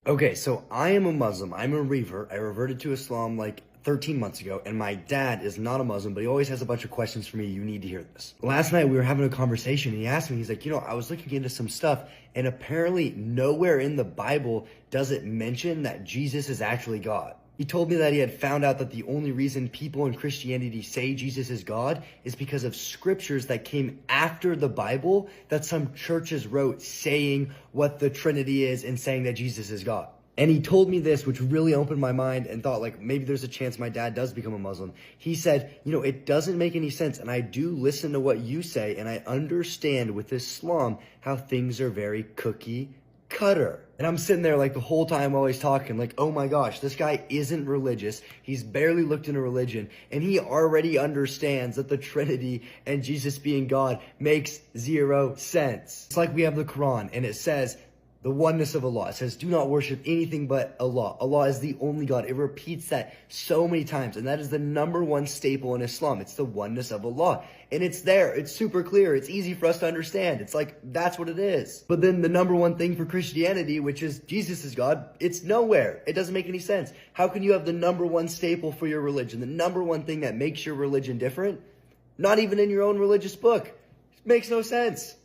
Okay, so I am a Muslim. I'm a revert. I reverted to Islam like 13 months ago, and my dad is not a Muslim, but he always has a bunch of questions for me. You need to hear this. Last night we were having a conversation, and he asked me, he's like, I was looking into some stuff, and apparently nowhere in the Bible does it mention that Jesus is actually God. He told me that he had found out that the only reason people in Christianity say Jesus is God is because of scriptures that came after the Bible that some churches wrote saying what the Trinity is and saying that Jesus is God. And he told me this, which really opened my mind and thought like maybe there's a chance my dad does become a Muslim. He said, it doesn't make any sense. And I do listen to what you say and I understand with Islam how things are very cookie cutter. And I'm sitting there like the whole time while he's talking, like, oh my gosh, this guy isn't religious. He's barely looked into religion. And he already understands that the Trinity and Jesus being God makes zero sense. It's like we have the Quran and it says the oneness of Allah. It says, do not worship anything but Allah. Allah is the only God. It repeats that so many times. And that is the number one staple in Islam. It's the oneness of Allah. And it's there. It's super clear. It's easy for us to understand. It's like, that's what it is. But then the number one thing for Christianity, which is Jesus is God, it's nowhere. It doesn't make any sense. How can you have the number one staple for your religion, the number one thing that makes your religion different? Not even in your own religious book. It makes no sense.